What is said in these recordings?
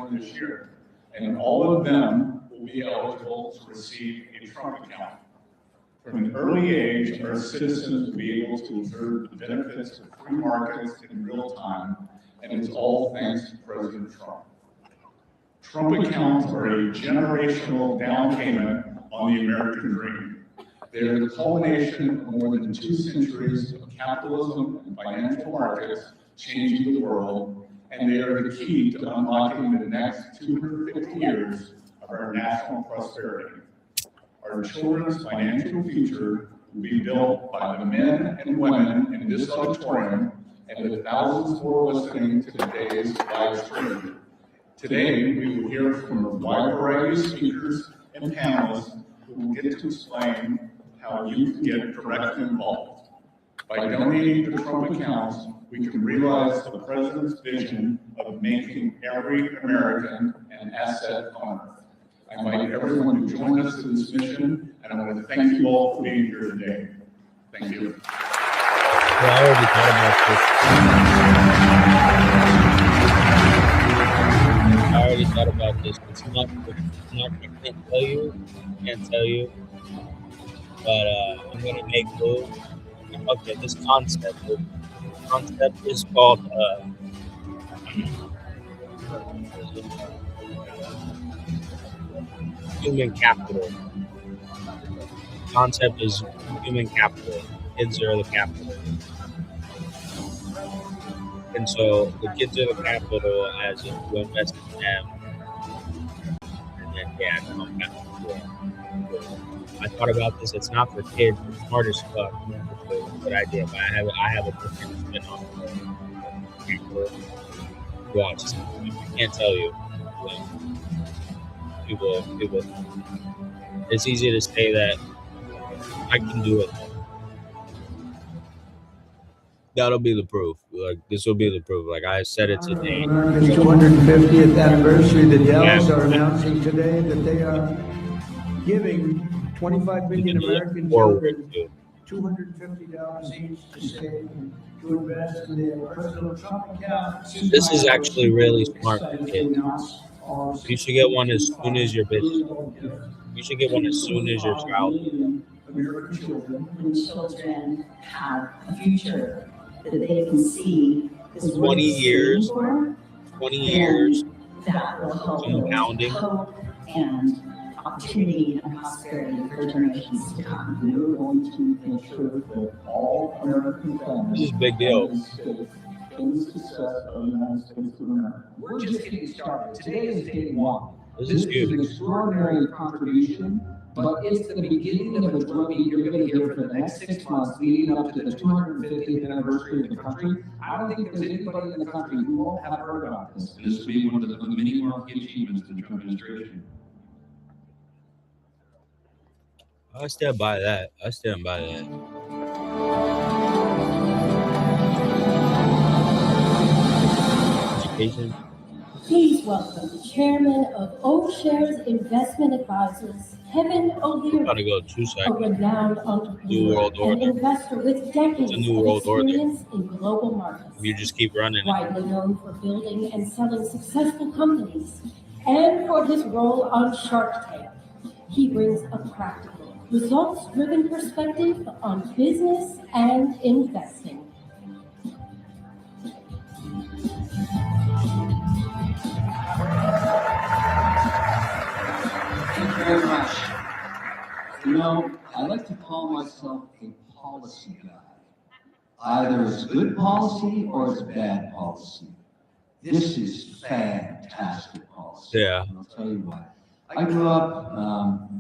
join this year, and all of them will be eligible to receive a Trump account. From an early age, our citizens will be able to observe the benefits of free markets in real time, and it's all thanks to President Trump. Trump accounts are a generational down payment on the American dream. They are the culmination of more than 2 centuries of capitalism and financial markets changing the world, and they are the key to unlocking the next 250 years of our national prosperity. Our children's financial future will be built by the men and women in this auditorium and the thousands more listening to today's live stream. Today, we will hear from a wide variety of speakers and panelists who will get to explain how you can get directly involved. By donating to Trump accounts, we can realize the President's vision of making every American an asset on Earth. I invite everyone to join us in this mission, and I want to thank you all for being here today. Thank you. Well, I already thought about this. It's not I can't tell you, but I'm going to make move. Okay, this concept is called human capital. Concept is human capital. Kids are the capital. And so the kids are the capital as if you invest in them. And then, yeah, come back. I thought about this. It's not for kids. It's smart as fuck. It's a good idea. But I have a different spin on it. Watch. I can't tell you. People. It's easy to say that I can do it. That'll be the proof. Like, this will be the proof. Like I said it today. America's 250th anniversary. The Dells are announcing today that they are giving 25 million American children $250 each to save and to invest in their personal Trump account. This is actually really smart, kid. You should get one as soon as your business. You should get one as soon as your child. American children have a future that they can see. 20 years. 20 years. That will help compounding. Hope and opportunity and prosperity for generations to come. We're going to ensure that all American families. This is a big deal. In the success of the United States of America. We're just getting started. Today is day one. This is an huge. extraordinary contribution, but it's the beginning of a drumbeat you're going to hear for the next 6 months leading up to the 250th anniversary of the country. I don't think there's anybody in the country who won't have heard about this. This will be one of the many marquee achievements of the Trump administration. I stand by that. Education. Please welcome the chairman of O'Shares Investment Advisors, Kevin O'Leary, Gotta go 2 a seconds. renowned New entrepreneur world and order. investor with decades It's a new of world order. experience in global markets. You just keep running. Widely known for building and selling successful companies and for his role on Shark Tank, he brings a practical, results-driven perspective on business and investing. Thank you very much. You know, I like to call myself a policy guy. Either it's good policy or it's bad policy. This is fantastic policy. Yeah. And I'll tell you why. I grew up,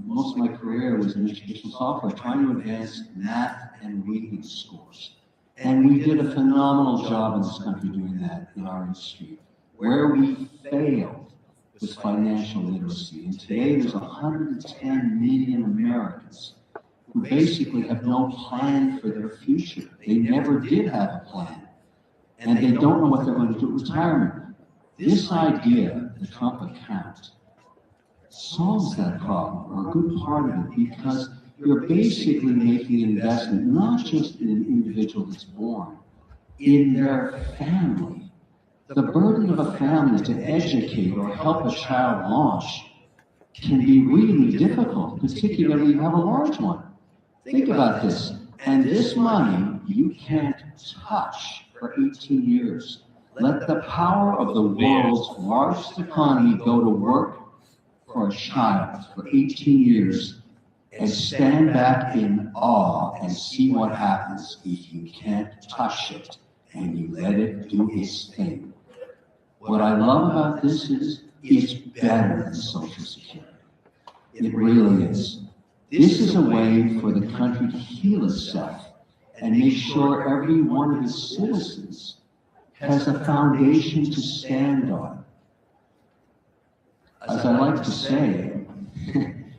most of my career was in educational software, trying to advance math and reading scores. And we did a phenomenal job in this country doing that in our industry. Where we failed was financial literacy. And today there's 110 million Americans who basically have no plan for their future. They never did have a plan. And they don't know what they're going to do with retirement. This idea, the Trump account, solves that problem, or a good part of it, because you're basically making an investment, not just in an individual that's born, in their family. The burden of a family to educate or help a child launch can be really difficult, particularly if you have a large one. Think about this. And this money you can't touch for 18 years. Let the power of the world's largest economy go to work for a child for 18 years and stand back in awe and see what happens if you can't touch it and you let it do its thing. What I love about this is it's better than Social Security. It really is. This is a way for the country to heal itself and make sure every one of its citizens has a foundation to stand on. As I like to say,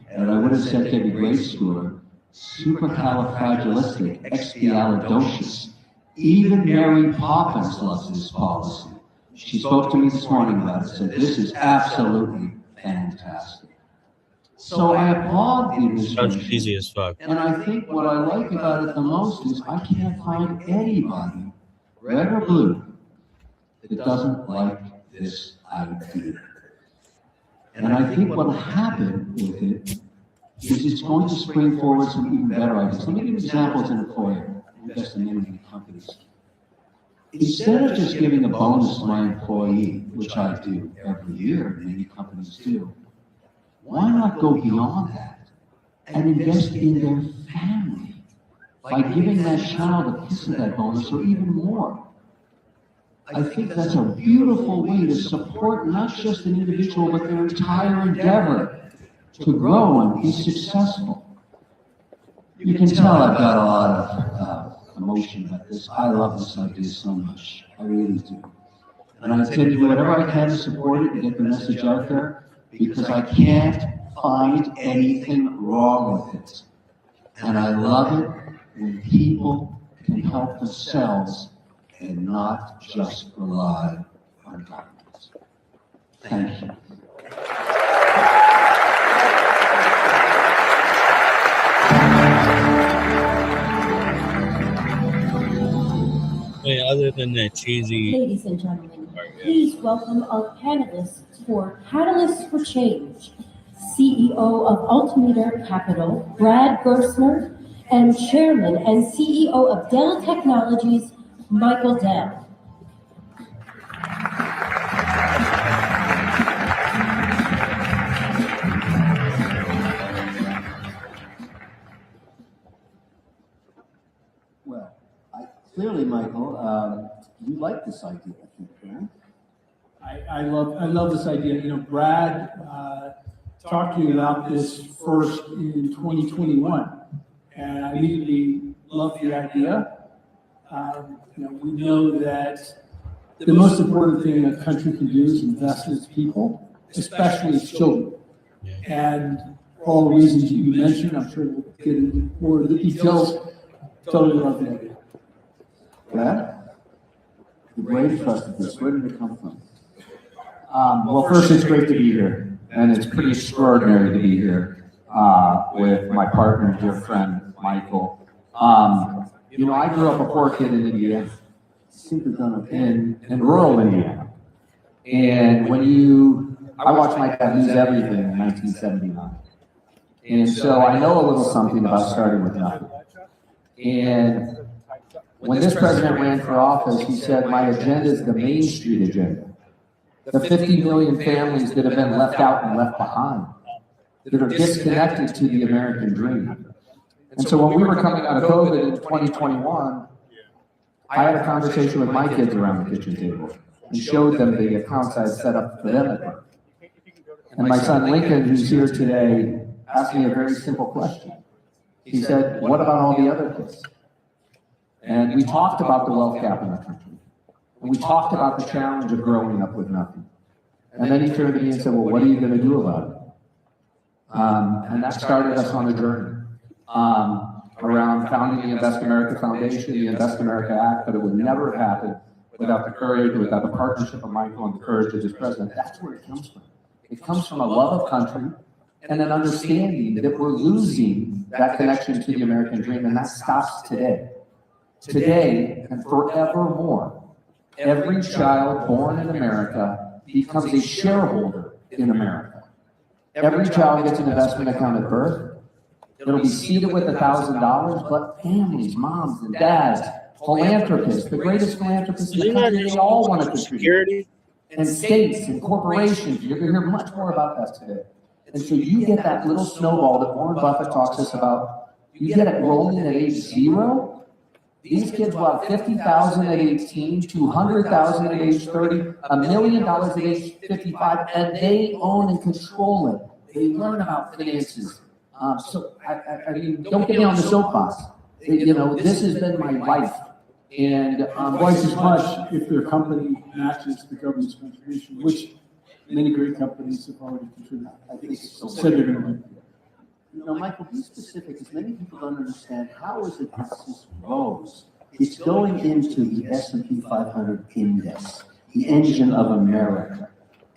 and I would have said to every grade schooler, supercalifragilisticexpialidocious. Even Mary Poppins loves this policy. She spoke to me this morning about it, said this is absolutely fantastic. So I applaud the administration. Sounds easy as fuck. And I think what I like about it the most is I can't find anybody, red or blue, that doesn't like this idea. And I think what will happen with it is it's going to spring forward some even better ideas. Let me give examples in employer, invest in many companies. Instead of just giving a bonus to my employee, which I do every year, many companies do, why not go beyond that and invest in their family by giving that child a piece of that bonus or even more? I think that's a beautiful way to support not just an individual, but their entire endeavor to grow and be successful. You can tell I've got a lot of emotion about this. I love this idea so much. I really do. And I intend to do whatever I can to support it and get the message out there, because I can't find anything wrong with it. And I love it when people can help themselves and not just rely on government. Thank you. Wait, other than that cheesy. Ladies and gentlemen, please welcome our panelists for Catalysts for Change, CEO of Altimeter Capital, Brad Gerstner, and Chairman and CEO of Dell Technologies, Michael Dell. Well, clearly, Michael, you like this idea, I think, right? I love this idea. You know, Brad talked to me about this first in 2021, and I immediately loved the idea. You know, we know that the most important thing a country can do is invest in its people, especially its children. And for all the reasons you mentioned, I'm sure we'll get into more of the details. Totally love the idea. Brad? The great trust of this, where did it come from? Well, first, it's great to be here, and it's pretty extraordinary to be here with my partner and dear friend, Michael. You know, I grew up a poor kid in Indiana, in rural Indiana. And I watched my dad lose everything in 1979. And so I know a little something about starting with nothing. And when this president ran for office, he said, my agenda is the Main Street agenda. The 50 million families that have been left out and left behind, that are disconnected to the American dream. And so when we were coming out of COVID in 2021, I had a conversation with my kids around the kitchen table and showed them the accounts I had set up for them at work. And my son Lincoln, who's here today, asked me a very simple question. He said, what about all the other kids? And we talked about the wealth gap in the country. And we talked about the challenge of growing up with nothing. And then he turned to me and said, well, what are you going to do about it? And that started us on a journey around founding the Invest America Foundation, the Invest America Act, but it would never have happened without the courage, without the partnership of Michael and the courage of this president. That's where it comes from. It comes from a love of country and an understanding that we're losing that connection to the American dream, and that stops today. Today and forevermore, every child born in America becomes a shareholder in America. Every child gets an investment account at birth. It'll be seeded with $1,000, but families, moms and dads, philanthropists, the greatest philanthropists in the country, they all want to contribute. And states and corporations, you're going to hear much more about that today. And so you get that little snowball that Warren Buffett talks to us about. You get it rolling at age 0. These kids will have $50,000 at age 18, $200,000 at age 30, $1 million at age 55, and they own and control it. They learn about finances. So I mean, don't get me on the soapbox. You know, this has been my life. And Twice as much if their company matches the government's contribution, which many great companies have already contributed. I think it's so. Said they're gonna do. You know, Michael, be specific, because many people don't understand, how is it that this rose? It's going into the S&P 500 index, the engine of America,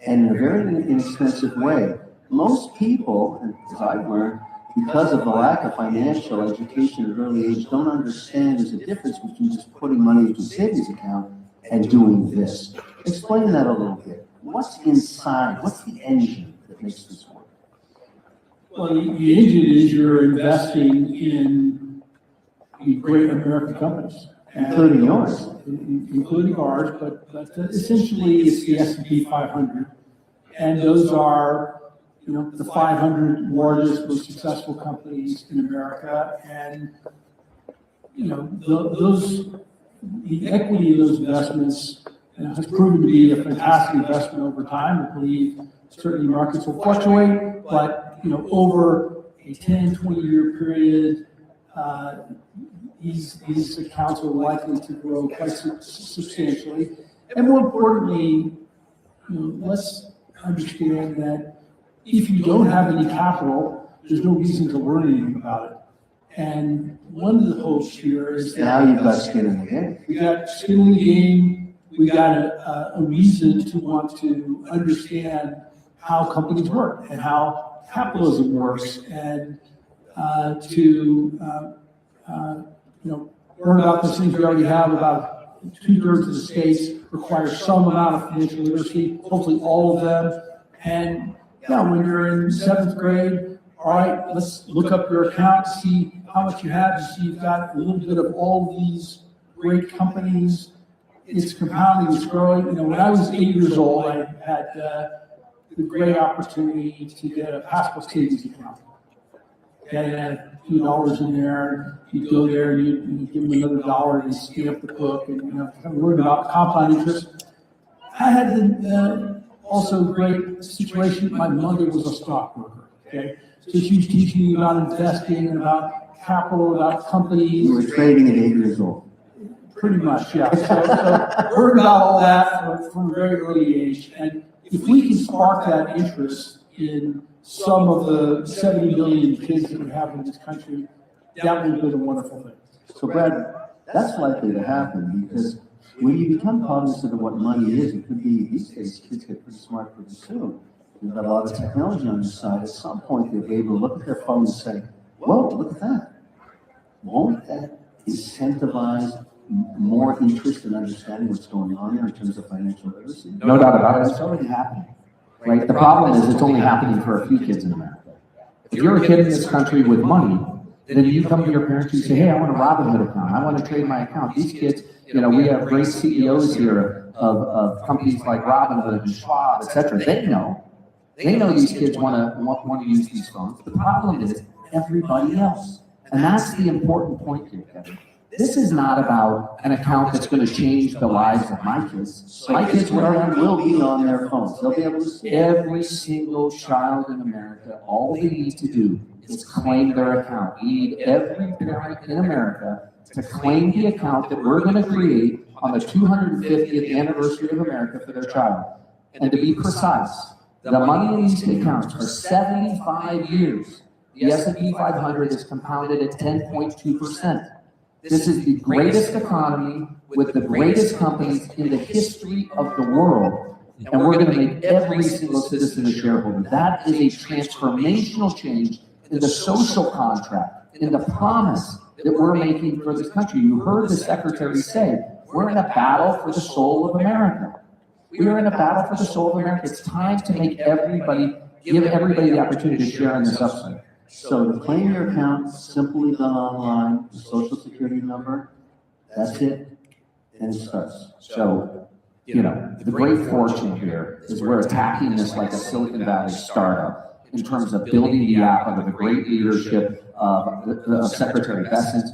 and in a very inexpensive way. Most people, as I've learned, because of the lack of financial education at an early age, don't understand there's a difference between just putting money into a savings account and doing this. Explain that a little bit. What's inside? What's the engine that makes this work? Well, the engine is you're investing in great American companies. Including yours. Including ours, but essentially it's the S&P 500. And those are, you know, the 500 largest, most successful companies in America. And, you know, the equity in those investments has proven to be a fantastic investment over time. I believe certainly markets will fluctuate, but, you know, over a 10, 20-year period, these accounts are likely to grow quite substantially. And more importantly, you know, let's understand that if you don't have any capital, there's no reason to learn anything about it. And one of the hopes here is that now you've got skin in the game. We got skin in the game. We got a reason to want to understand how companies work and how capitalism works, and you know, learn about those things we already have. About 2/3 of the states require some amount of financial literacy, hopefully all of them. And yeah, when you're in 7th grade, all right, let's look up your account, see how much you have. You see you've got a little bit of all these great companies. It's compounding, it's growing. You know, when I was 8 years old, I had the great opportunity to get a passport savings account. Okay, it had a few dollars in there. You'd go there, and you'd give them another $1 and stamp the book, and, you know, kind of learn about compound interest. I had also a great situation. My mother was a stockbroker. Okay, so she was teaching me about investing and about capital, about companies. You were trading at 8 years old. Pretty much, yeah. So heard about all that from a very early age. And if we can spark that interest in some of the 70 million kids that we have in this country, that would have been a wonderful thing. So Brad, that's likely to happen, because when you become cognizant of what money is, it could be, these days, kids get pretty smart pretty soon. You've got a lot of technology on your side. At some point, they'll be able to look at their phone and say, whoa, look at that. Won't that incentivize more interest in understanding what's going on there in terms of financial literacy? No doubt about it. It's already happening. Right? The problem is it's only happening for a few kids in America. If you're a kid in this country with money, then you come to your parents and say, hey, I want a Robinhood account. I want to trade my account. These kids, you know, we have great CEOs here of companies like Robinhood and Schwab, et cetera. They know these kids want to use these phones. The problem is everybody else. And that's the important point here, Kevin. This is not about an account that's going to change the lives of my kids. My kids will be on their phones. They'll be able to see. Every single child in America, all they need to do is claim their account. We need every parent in America to claim the account that we're going to create on the 250th anniversary of America for their child. And to be precise, the money in these accounts for 75 years, the S&P 500 is compounded at 10.2%. This is the greatest economy with the greatest companies in the history of the world. And we're going to make every single citizen a shareholder. That is a transformational change in the social contract, in the promise that we're making for this country. You heard the Secretary say, We're in a battle for the soul of America. We are in a battle for the soul of America. It's time to make give everybody the opportunity to share in this upside. So to claim your account, simply done online, the social security number, that's it, and it starts. So, the great fortune here is we're attacking this like a Silicon Valley startup in terms of building the app under the great leadership of Secretary Bessent,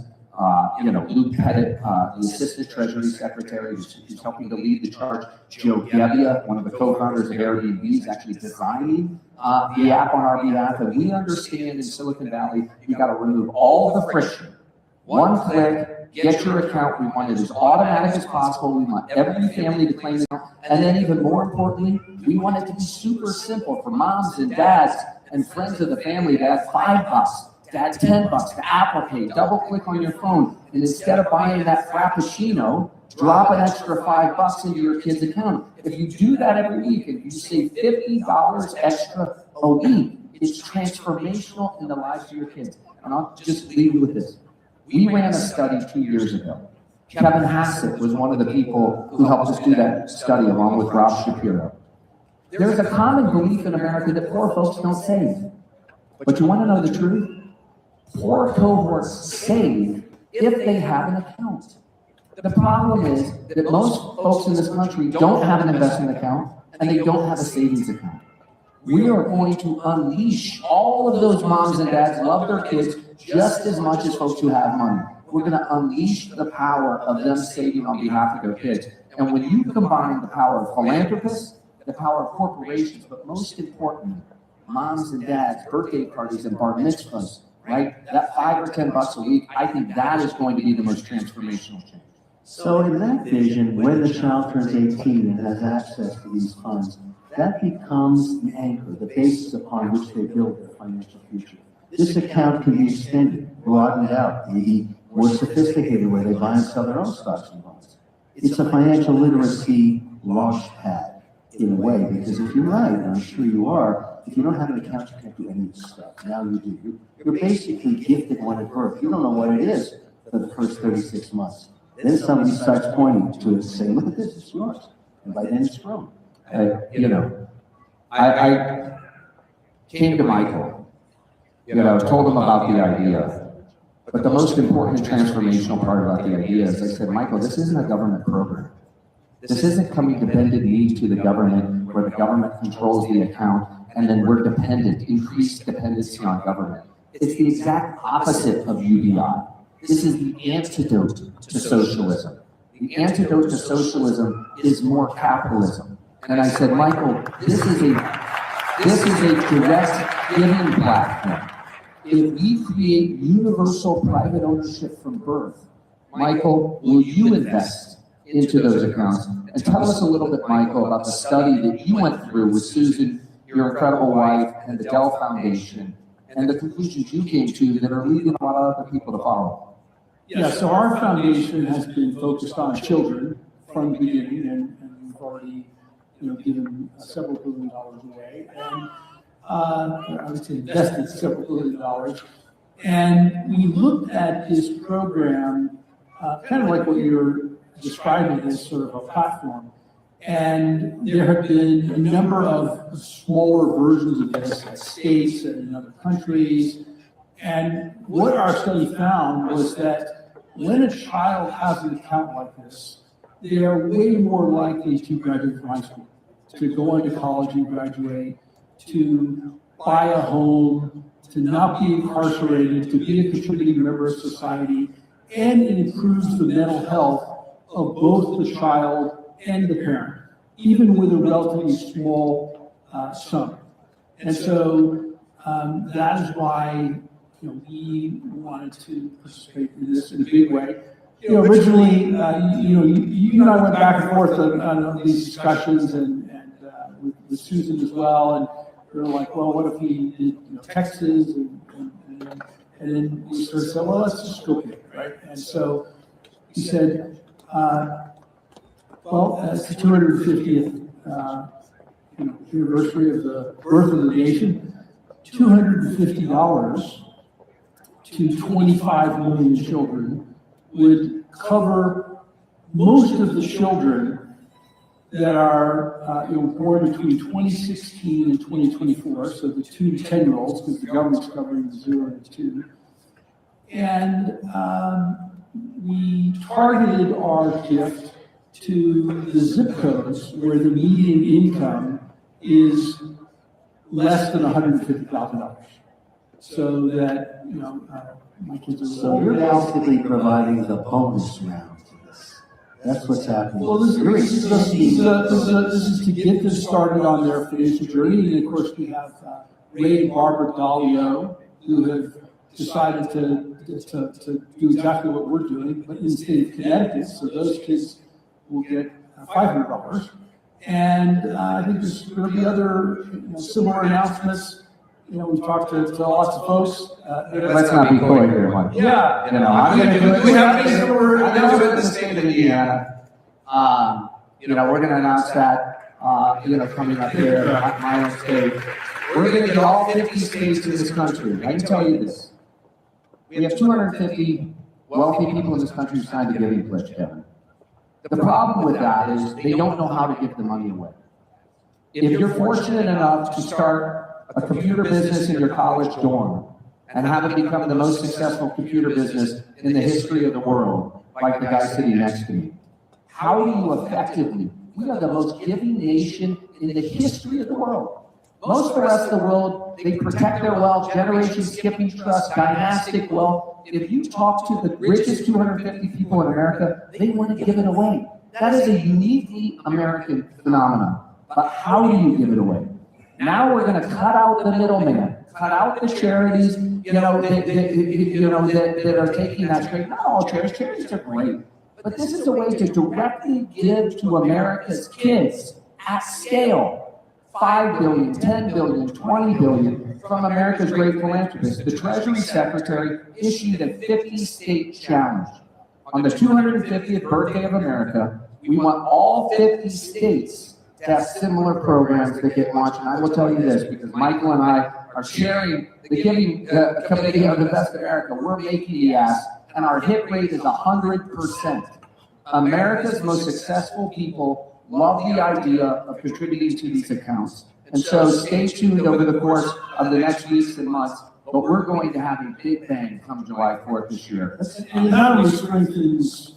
Luke Pettit, the Assistant Treasury Secretary, who's helping to lead the charge. Joe Gebbia, one of the co-founders of Airbnb, is actually designing the app on our behalf. And we understand in Silicon Valley, you got to remove all the friction. One click, get your account. We want it as automatic as possible. We want every family to claim it. And then even more importantly, we want it to be super simple for moms and dads and friends of the family to add $5. To add $10 to Apple Pay, double click on your phone, and instead of buying that Frappuccino, drop an extra $5 into your kid's account. If you do that every week, and you save $50 extra a week, it's transformational in the lives of your kids. And I'll just leave you with this. We ran a study 2 years ago. Kevin Hassett was one of the people who helped us do that study along with Rob Shapiro. There's a common belief in America that poor folks don't save. But you want to know the truth? Poor cohorts save if they have an account. The problem is that most folks in this country don't have an investment account and they don't have a savings account. We are going to unleash all of those moms and dads who love their kids just as much as folks who have money. We're going to unleash the power of them saving on behalf of their kids. And when you combine the power of philanthropists, the power of corporations, but most importantly, moms and dads, birthday parties and bar mitzvahs, right? That $5 or $10 a week, I think that is going to be the most transformational change. So in that vision, when the child turns 18 and has access to these funds, that becomes the anchor, the basis upon which they build their financial future. This account can be extended, broadened out, maybe more sophisticated where they buy and sell their own stocks and bonds. It's a financial literacy launch pad in a way, because if you're right, and I'm sure you are, if you don't have an account, you can't do any of this stuff. Now you do. You're basically gifted one at birth. You don't know what it is for the first 36 months. Then somebody starts pointing to it and saying, look at this, it's yours. And by then it's grown. I came to Michael, told him about the idea. But the most important and transformational part about the idea is I said, Michael, this isn't a government program. This isn't coming to bended knee to the government where the government controls the account and then we're dependent, increased dependency on government. It's the exact opposite of UBI. This is the antidote to socialism. The antidote to socialism is more capitalism. And I said, Michael, this is a direct giving platform. If we create universal private ownership from birth, Michael, will you invest into those accounts? And tell us a little bit, Michael, about the study that you went through with Susan, your incredible wife, and the Dell Foundation, and the conclusions you came to that are leading a lot of other people to follow. Yeah, so our foundation has been focused on children from the beginning, and we've already, given several $1 billion away, and I would say invested several $1 billion. And we looked at this program, kind of like what you're describing as sort of a platform. And there have been a number of smaller versions of this at states and in other countries. And what our study found was that when a child has an account like this, they are way more likely to graduate from high school, to go on to college and graduate, to buy a home, to not be incarcerated, to be a contributing member of society, and it improves the mental health of both the child and the parent, even with a relatively small sum. And so that is why we wanted to participate in this in a big way. Originally, you and I went back and forth on these discussions and with Susan as well, and we were like, well, what if we did Texas, and then we sort of said, well, let's just go big, right? And so he said, well, it's the 250th anniversary of the birth of the nation. $250 to 25 million children would cover most of the children that are born between 2016 and 2024, so the 2 to 10-year-olds, because the government's covering the 0 to 2. And we targeted our gift to the zip codes where the median income is less than $150,000. So that, my kids are. So you're basically providing the bonus round to this. That's what's happening. Well, this is to get them started on their financial journey. And of course, we have Ray and Barbara Dalio, who have decided to do exactly what we're doing, but in the state of Connecticut. So those kids will get $500. And I think there's going to be other similar announcements. We've talked to lots of folks. Let's not be coy here, Mike. Yeah. I'm going to do it. I'm going to do it in the state of Indiana. We're going to announce that, coming up here, my own state. We're going to get all 50 states in this country. I can tell you this. We have 250 wealthy people in this country who signed the Giving Pledge, Kevin. The problem with that is they don't know how to give the money away. If you're fortunate enough to start a computer business in your college dorm and have it become the most successful computer business in the history of the world, like the guy sitting next to me, how do you effectively, we are the most giving nation in the history of the world. Most of the rest of the world, they protect their wealth, generation skipping trust, dynastic wealth. If you talk to the richest 250 people in America, they want to give it away. That is a uniquely American phenomenon. But how do you give it away? Now we're going to cut out the middleman, cut out the charities, that are taking that straight. Not all charities are great, but this is a way to directly give to America's kids at scale. 5 billion, 10 billion, 20 billion from America's great philanthropists. The Treasury Secretary issued a 50-state challenge. On the 250th birthday of America, we want all 50 states to have similar programs that get launched. And I will tell you this, because Michael and I are sharing the Giving Committee of Invest America. We're making the ask, and our hit rate is 100%. America's most successful people love the idea of contributing to these accounts. And so stay tuned over the course of the next weeks and months, but we're going to have a big bang come July 4th this year. And not only strengthens,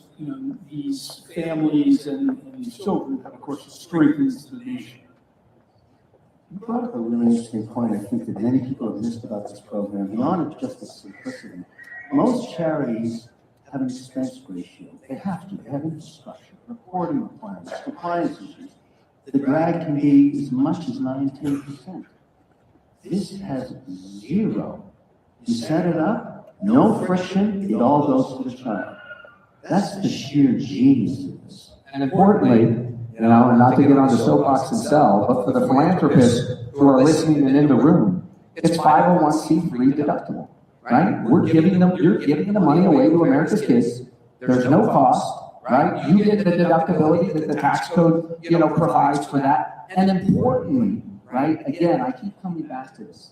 these families and these children, but of course it strengthens the nation. You brought up a really interesting point, I think, that many people have missed about this program, beyond just the simplicity. Most charities have an expense ratio. They have to. They have infrastructure, reporting requirements, compliance issues. The drag can be as much as 9–10%. This has zero. You set it up, no friction, it all goes to the child. That's the sheer genius of this. And importantly, and not to get on the soapbox and sell, but for the philanthropists who are listening and in the room, it's 501c3 deductible, right? You're giving the money away to America's kids. There's no cost, right? You get the deductibility that the tax code, provides for that. And importantly, right, again, I keep coming back to this.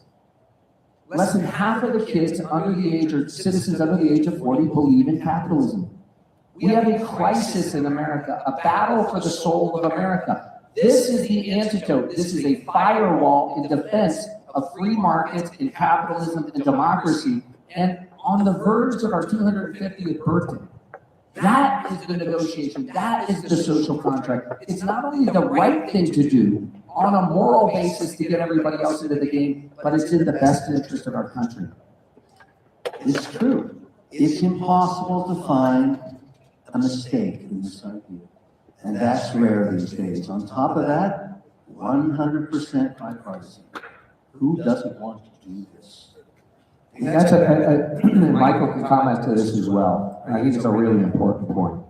Less than half of the kids under the age, or citizens under the age of 40, believe in capitalism. We have a crisis in America, a battle for the soul of America. This is the antidote. This is a firewall in defense of free markets and capitalism and democracy. And on the verge of our 250th birthday, that is the negotiation. That is the social contract. It's not only the right thing to do on a moral basis to get everybody else into the game, but it's in the best interest of our country. It's true. It's impossible to find a mistake in this idea. And that's rare these days. On top of that, 100% bipartisan. Who doesn't want to do this? That's Michael can comment to this as well. I think it's a really important point.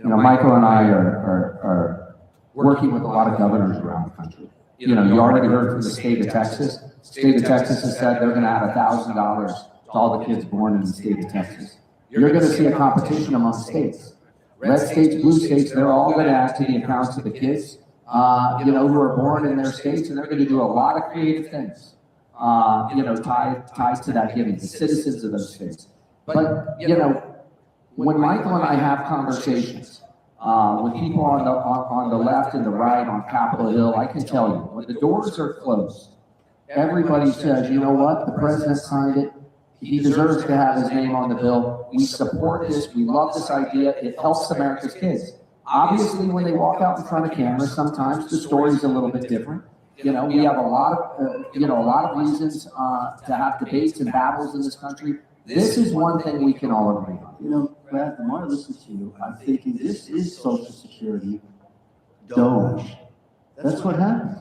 Michael and I are working with a lot of governors around the country. You already heard from the state of Texas. The state of Texas has said they're going to have $1,000 to all the kids born in the state of Texas. You're going to see a competition among states. Red states, blue states, they're all going to add to the accounts of the kids, who are born in their states, and they're going to do a lot of creative things, tied to that giving, the citizens of those states. But, when Michael and I have conversations, with people on the left and the right on Capitol Hill, I can tell you, when the doors are closed, everybody says, you know what, the president signed it, he deserves to have his name on the bill, we support this, we love this idea, it helps America's kids. Obviously, when they walk out in front of cameras, sometimes the story's a little bit different. You know, we have a lot of reasons to have debates and battles in this country. This is one thing we can all agree on. You know, Brad, the more I listen to you, I'm thinking this is Social Security Doge. That's what happened.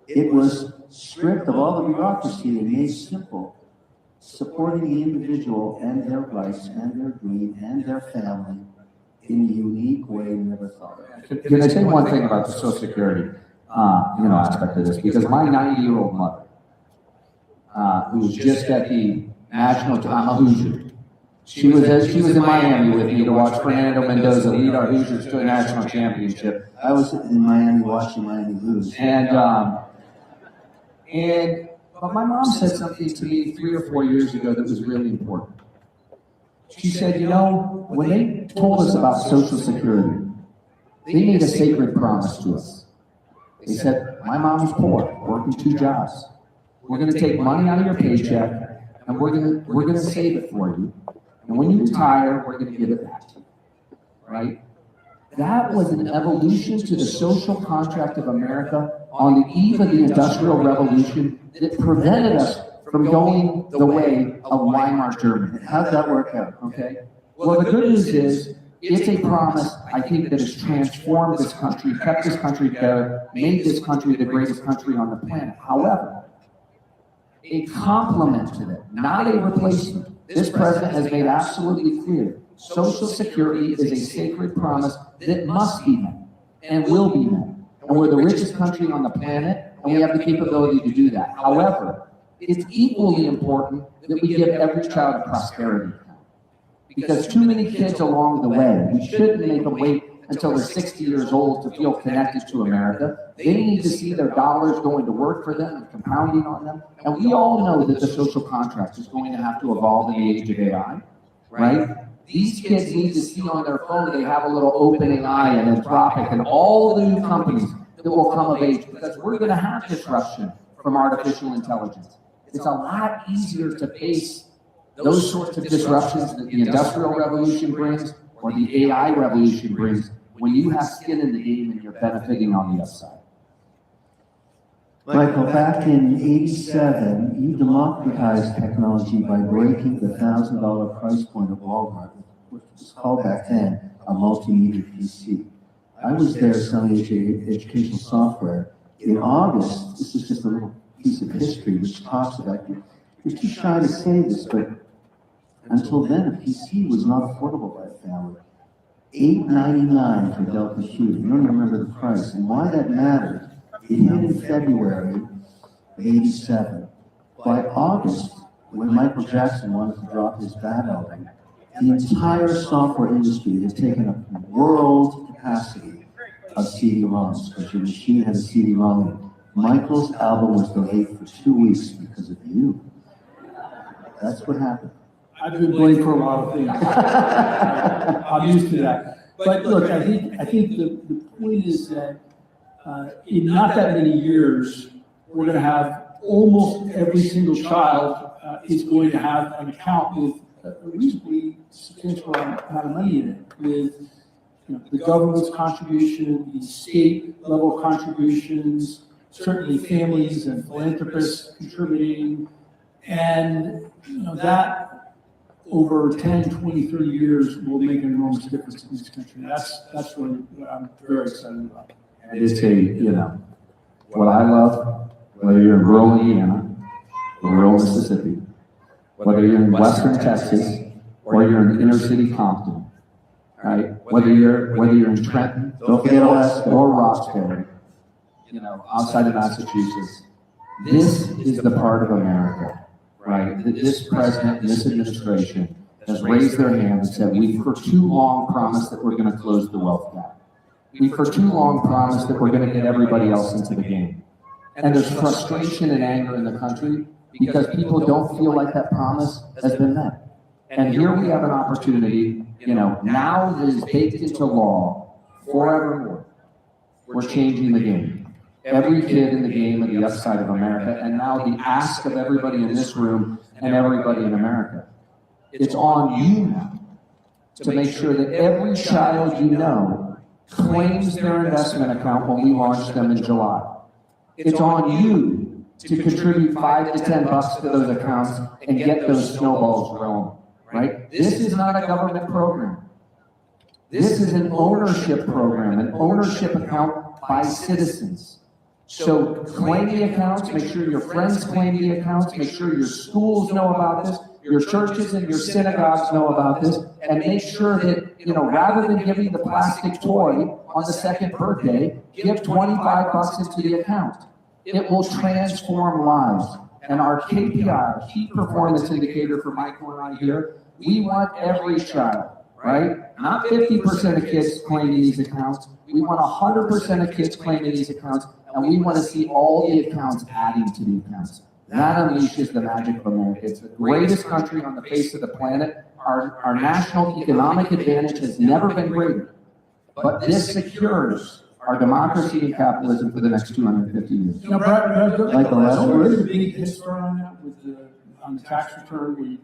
It was stripped of all the bureaucracy and made simple, supporting the individual and their rights and their dream and their family in a unique way we never thought of. Can I say one thing about the Social Security, aspect of this? Because my 90-year-old mother, who was just at the national, I'm a Hoosier. She was in Miami with me to watch Fernando Mendoza lead our Hoosiers to a national championship. I was in Miami watching Miami lose. But my mom said something to me 3 or 4 years ago that was really important. She said, you know, when they told us about Social Security, they made a sacred promise to us. They said, my mom's poor, working 2 jobs. We're going to take money out of your paycheck, and we're going to save it for you. And when you retire, we're going to give it back to you. Right? That was an evolution to the social contract of America on the eve of the Industrial Revolution that prevented us from going the way of Weimar Germany. How did that work out? Okay? Well, the good news is, it's a promise, I think, that has transformed this country, kept this country together, made this country the greatest country on the planet. However, a complement to that, not a replacement. This president has made absolutely clear, Social Security is a sacred promise that must be met and will be met. And we're the richest country on the planet, and we have the capability to do that. However, it's equally important that we give every child a prosperity account. Because too many kids along the way, we shouldn't make them wait until they're 60 years old to feel connected to America. They need to see their dollars going to work for them and compounding on them. And we all know that the social contract is going to have to evolve in the age of AI, right? These kids need to see on their phone they have a little OpenAI and Anthropic and all the new companies that will come of age, because we're going to have disruption from artificial intelligence. It's a lot easier to face those sorts of disruptions that the Industrial Revolution brings or the AI revolution brings when you have skin in the game and you're benefiting on the upside. Michael, back in '87, you democratized technology by breaking the $1,000 price point at Walmart, which was called back then a multimedia PC. I was there selling educational software. In August, this is just a little piece of history which talks about, you're too shy to say this, but until then, a PC was not affordable by a family. $8.99 for Delta Q. You don't remember the price. And why that mattered, it hit in February of '87. By August, when Michael Jackson wanted to drop his Bad album, the entire software industry has taken up world capacity of CD-ROMs, because your machine had a CD-ROM in it. Michael's album was delayed for 2 weeks because of you. That's what happened. I've been blamed for a lot of things. I'm used to that. But look, I think the point is that in not that many years, we're going to have almost every single child is going to have an account with a reasonably substantial amount of money in it, with the government's contribution, the state level contributions, certainly families and philanthropists contributing, and that over 10, 20, 30 years will make an enormous difference in this country. That's really what I'm very excited about. And it's what I love, whether you're in rural Indiana or rural Mississippi, whether you're in western Texas or you're in inner city Compton, right? Whether you're in Trenton, don't forget Alaska, or Roxbury, outside of Massachusetts, this is the part of America, right, that this president and this administration has raised their hand and said, we've for too long promised that we're going to close the wealth gap. We've for too long promised that we're going to get everybody else into the game. And there's frustration and anger in the country because people don't feel like that promise has been met. And here we have an opportunity, now that is baked into law forevermore, we're changing the game. Every kid in the game of the other side of America, and now the ask of everybody in this room and everybody in America. It's on you now to make sure that every child you know claims their investment account when we launch them in July. It's on you to contribute $5 to $10 to those accounts and get those snowballs rolling, right? This is not a government program. This is an ownership program, an ownership account by citizens. So claim the accounts, make sure your friends claim the accounts, make sure your schools know about this, your churches and your synagogues know about this, and make sure that, rather than giving the plastic toy on the second birthday, give $25 into the account. It will transform lives. And our KPI, key performance indicator for Michael and I here, we want every child, right? Not 50% of kids claiming these accounts. We want 100% of kids claiming these accounts, and we want to see all the accounts adding to the accounts. That unleashes the magic of America. It's the greatest country on the face of the planet. Our national economic advantage has never been greater. But this secures our democracy and capitalism for the next 250 years. Brad, Michael, there is a big history on that on the tax return where you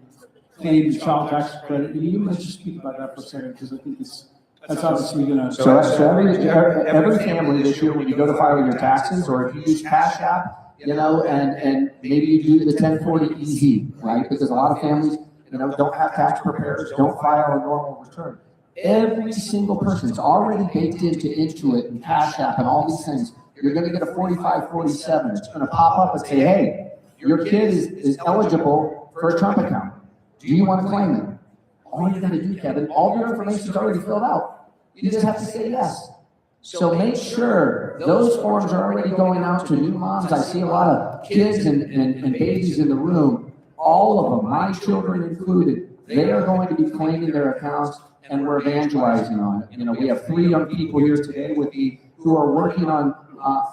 claim the child tax credit. Let's just speak about that for a second, because I think that's obviously going to. So every family this year, when you go to file your taxes, or if you use Cash App, and maybe you do the 1040 EZ, right? Because a lot of families, don't have tax preparers, don't file a normal return. Every single person, it's already baked into Intuit and Cash App and all these things. You're going to get a 4547. It's going to pop up and say, hey, your kid is eligible for a Trump account. Do you want to claim it? All you got to do, Kevin, all your information is already filled out. You just have to say yes. So make sure those forms are already going out to new moms. I see a lot of kids and babies in the room, all of them, my children included. They are going to be claiming their accounts, and we're evangelizing on it. We have 3 young people here today who are working on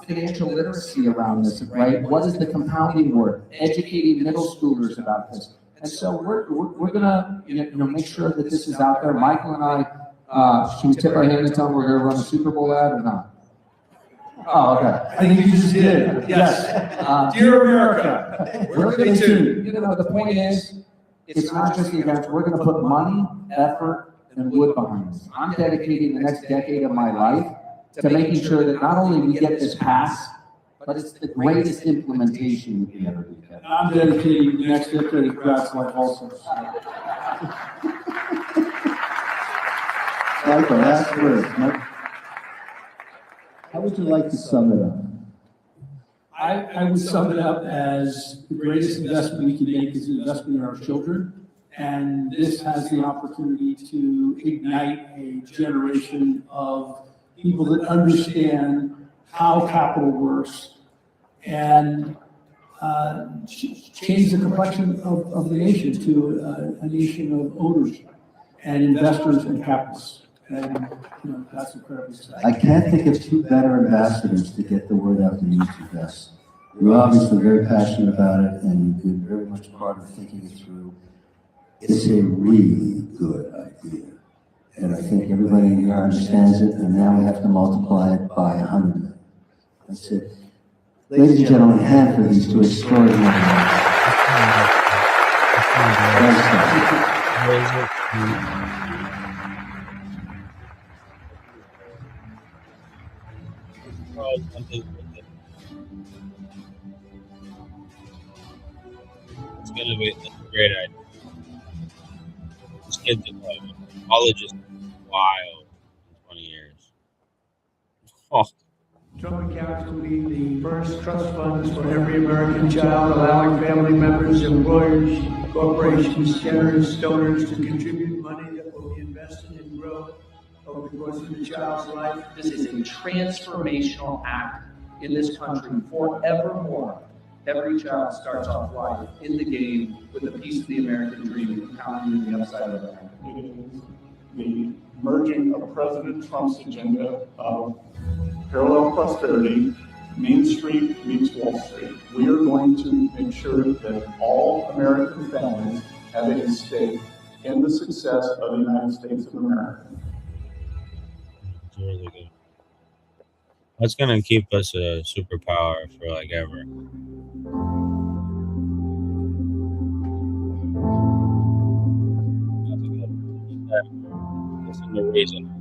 financial literacy around this, right? What is the compounding work? Educating middle schoolers about this. And so we're gonna make sure that this is out there. Michael and I, should we tip our hand and tell them we're gonna run a Super Bowl ad or not? Oh, okay. I think you just did. Yes. Dear America, We're gonna do. The point is, it's not just the events. We're gonna put money, effort, and wood behind this. I'm dedicating the next decade of my life to making sure that not only we get this passed, but it's the greatest implementation we can ever do. I'm dedicating the next decade of Brad's life also. Michael, last word. How would you like to sum it up? I would sum it up as the greatest investment we can make is an investment in our children. And this has the opportunity to ignite a generation of people that understand how capital works and change the complexion of the nation to a nation of owners and investors and capitalists. And that's incredibly exciting. I can't think of 2 better ambassadors to get the word out than you 2 guys. You're obviously very passionate about it, and you've been very much part of thinking it through. It's a really good idea. And I think everybody here understands it, and now we have to multiply it by 100 million. That's it. Ladies and gentlemen, hand for these 2 extraordinary men. It's gonna be a great idea. This kid's college is wild in 20 years. Oh. Trump accounts will be the first trust funds for every American child, allowing family members, employers, corporations, generous donors to contribute money that will be invested in growth over the course of the child's life. This is a transformational act in this country forevermore. Every child starts off life in the game with a piece of the American dream, counting the upside of it. The merging of President Trump's agenda of parallel prosperity, Main Street meets Wall Street. We are going to make sure that all American families have a stake in the success of the United States of America. That's really good. That's gonna keep us a superpower for like ever. That's a good one. Listen to reason.